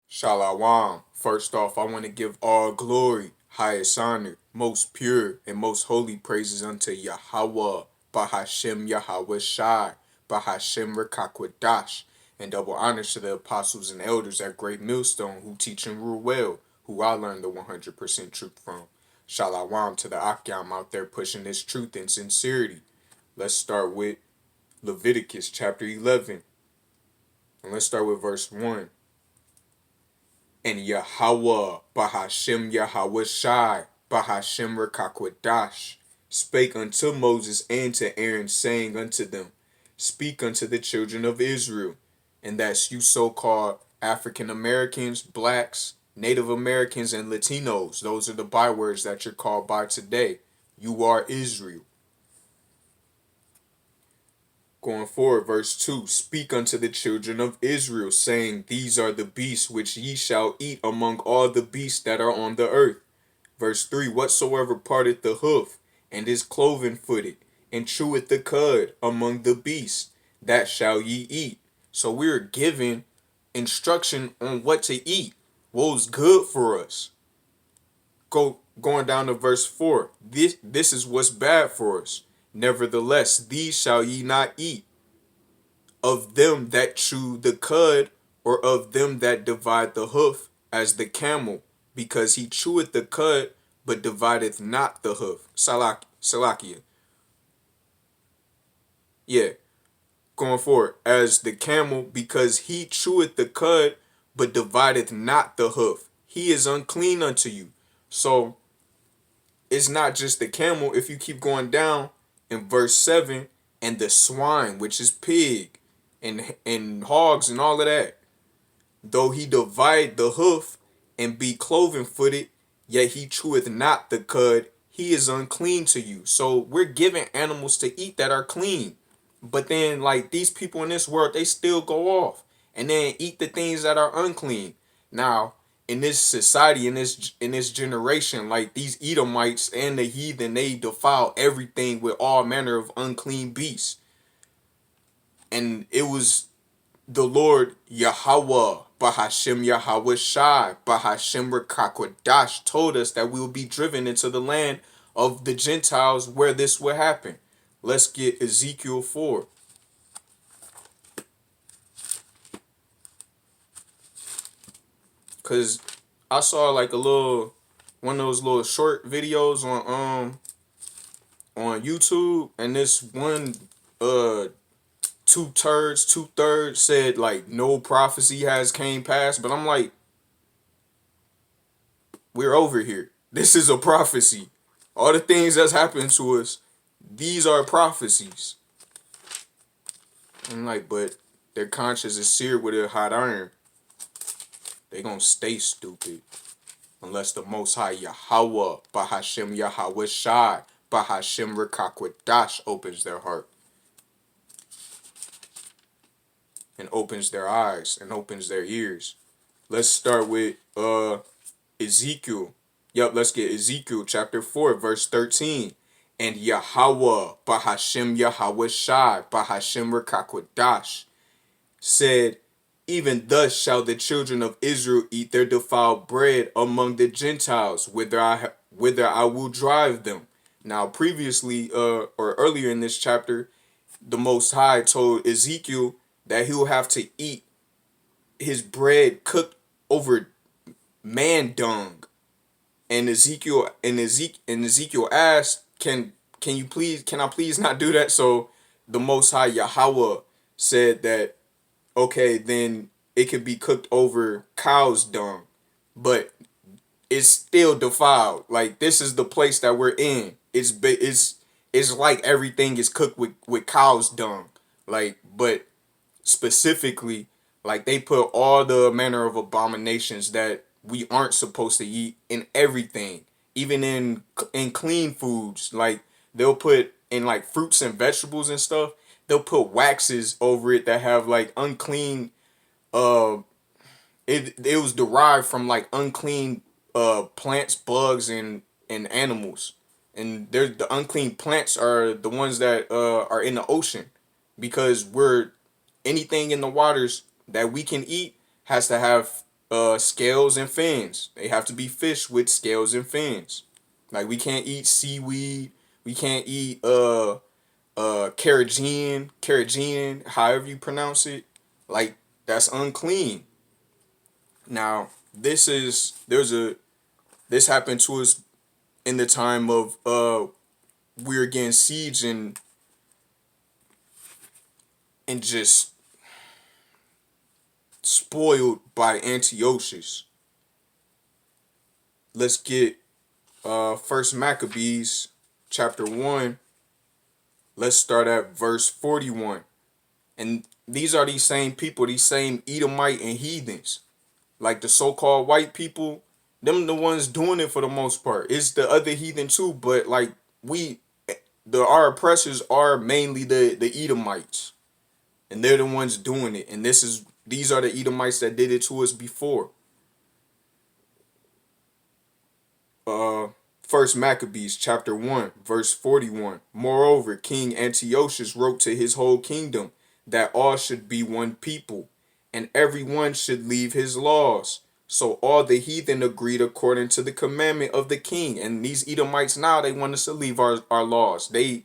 Shalawam. First off, I want to give all glory, highest honor, most pure, and most holy praises unto Yahweh, Bahashem Yahweh Shai, Bahashem Rekakwadash, and double honors to the apostles and elders at Great Millstone who teach and rule well, who I learned the 100% truth from. Shalawam to the Akyam out there pushing this truth in sincerity. Let's start with Leviticus chapter 11, and let's start with verse 1. And Yahweh, Bahashem Yahweh Shai, Bahashem Rekakwadash, spake unto Moses and to Aaron, saying unto them, Speak unto the children of Israel. And that's you so-called African Americans, blacks, Native Americans, and Latinos. Those are the bywords that you're called by today. You are Israel. Going forward, verse 2, Speak unto the children of Israel, saying, These are the beasts which ye shall eat among all the beasts that are on the earth. Verse 3, Whatsoever parteth the hoof, and is cloven-footed, and cheweth the cud among the beasts, that shall ye eat. So we're given instruction on what to eat, what's good for us. Going down to verse 4, this is what's bad for us. Nevertheless, these shall ye not eat, of them that chew the cud, or of them that divide the hoof, as the camel, because he cheweth the cud, but divideth not the hoof. Salakia. Yeah. Going forward, as the camel, because he cheweth the cud, but divideth not the hoof. He is unclean unto you. So, it's not just the camel. If you keep going down in verse 7, and the swine, which is pig, and hogs and all of that, though he divide the hoof and be cloven-footed, yet he cheweth not the cud, he is unclean to you. So we're giving animals to eat that are clean. But then, like, these people in this world, they still go off and then eat the things that are unclean. Now, in this society, in this generation, like these Edomites and the heathen, they defile everything with all manner of unclean beasts. And it was the Lord Yahweh, Bahashem Yahweh Shai, Bahashem Rekakwadash, told us that we will be driven into the land of the Gentiles where this will happen. Let's get Ezekiel 4. Cause I saw like one of those little short videos on YouTube, and this one two-thirds said like no prophecy has came past, but I'm like, we're over here. This is a prophecy. All the things that's happened to us, these are prophecies. I'm like, but their conscience is seared with a hot iron. They gonna stay stupid unless the Most High Yahweh, Bahashem Yahweh Shai, Bahashem Rekakwadash opens their heart and opens their eyes and opens their ears. Let's start with Ezekiel. Let's get Ezekiel chapter 4, verse 13. And Yahweh, Bahashem Yahweh Shai, Bahashem Rekakwadash, said, Even thus shall the children of Israel eat their defiled bread among the Gentiles, whither I will drive them. Now, previously, or earlier in this chapter, the Most High told Ezekiel that he will have to eat his bread cooked over man dung. And Ezekiel asked, Can I please not do that? So the Most High Yahweh said that, okay, then it could be cooked over cow's dung, but it's still defiled. Like, this is the place that we're in. It's like everything is cooked with cow's dung. Like, but specifically, like, they put all the manner of abominations that we aren't supposed to eat in everything, even in clean foods. Like, they'll put in like fruits and vegetables and stuff, they'll put waxes over it that have like unclean it was derived from like unclean plants, bugs, and animals. And the unclean plants are the ones that are in the ocean, because anything in the waters that we can eat has to have scales and fins. They have to be fish with scales and fins. Like we can't eat seaweed. We can't eat carrageen, however you pronounce it. Like that's unclean. Now, this happened to us in the time of we were getting siege and just spoiled by Antiochus. Let's get First Maccabees chapter 1. Let's start at verse 41. And these are these same people, these same Edomite and heathens. Like the so-called white people, them the ones doing it for the most part. It's the other heathen too, but like our oppressors are mainly the Edomites. And they're the ones doing it. And these are the Edomites that did it to us before. First Maccabees chapter 1 verse 41. Moreover, King Antiochus wrote to his whole kingdom that all should be one people, and every one should leave his laws. So all the heathen agreed according to the commandment of the king. And these Edomites now, they want us to leave our laws. They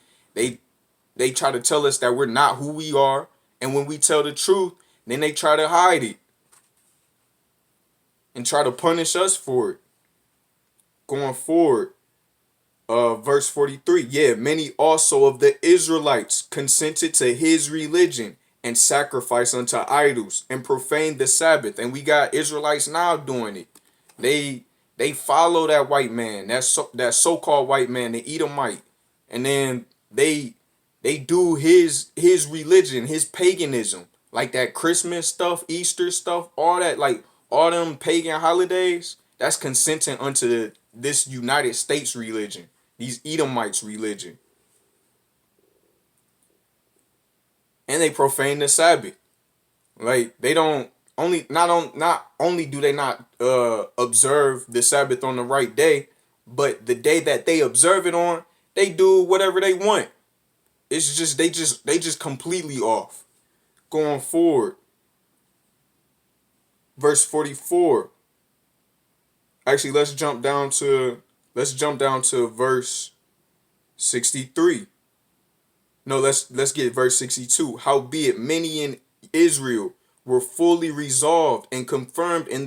try to tell us that we're not who we are, and when we tell the truth, then they try to hide it and try to punish us for it. Going forward, verse 43. Yeah, many also of the Israelites consented to his religion and sacrifice unto idols and profane the Sabbath. And we got Israelites now doing it. They follow that white man, that so-called white man, the Edomite, and then they do his religion, his paganism, like that Christmas stuff, Easter stuff, all that, like all them pagan holidays. That's consenting unto this United States religion, these Edomites religion, and they profane the Sabbath. Like they don't not only do they not observe the Sabbath on the right day, but the day that they observe it on, they do whatever they want. It's just they just completely off. Going forward, verse 44. Actually, let's jump down to verse 63. No, let's get verse 62. Howbeit many in Israel were fully resolved and confirmed in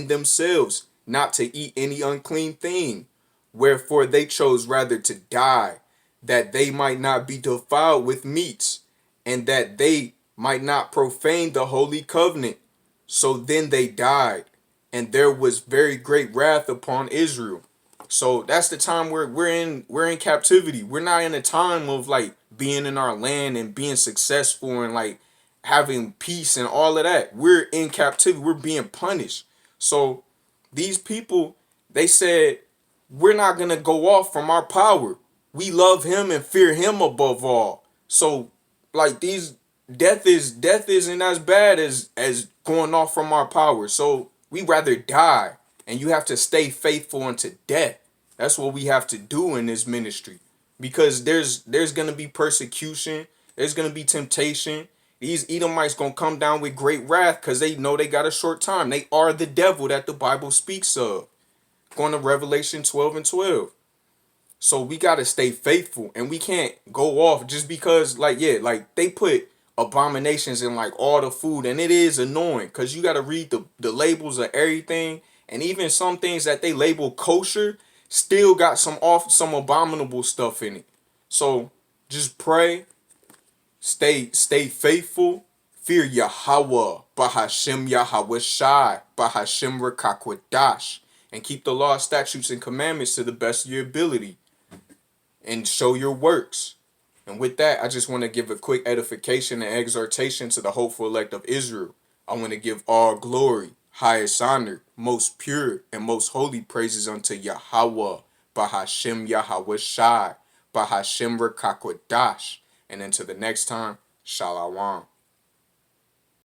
themselves not to eat any unclean thing, wherefore they chose rather to die, that they might not be defiled with meats, and that they might not profane the holy covenant. So then they died, and there was very great wrath upon Israel. So that's the time where we're in captivity. We're not in a time of like being in our land and being successful and like having peace and all of that. We're in captivity. We're being punished. So these people, they said, we're not gonna go off from our power. We love him and fear him above all. So like these death isn't as bad as going off from our power. So we rather die, and you have to stay faithful unto death. That's what we have to do in this ministry, because there's gonna be persecution, there's gonna be temptation. These Edomites gonna come down with great wrath because they know they got a short time. They are the devil that the Bible speaks of. Going to Revelation 12 and 12. So we gotta stay faithful, and we can't go off just because, like, yeah, like they put abominations in like all the food, and it is annoying because you gotta read the labels of everything, and even some things that they label kosher still got some abominable stuff in it. So just pray, stay faithful, fear Yahweh, Bahashem Yahweh Shai, Bahashem Rekakwadash, and keep the law, statutes, and commandments to the best of your ability, and show your works. And with that, I just want to give a quick edification and exhortation to the hopeful elect of Israel. I want to give all glory, highest honor, most pure, and most holy praises unto Yahweh, Bahashem Yahweh Shai, Bahashem Rekakwadash. And until the next time, Shalom.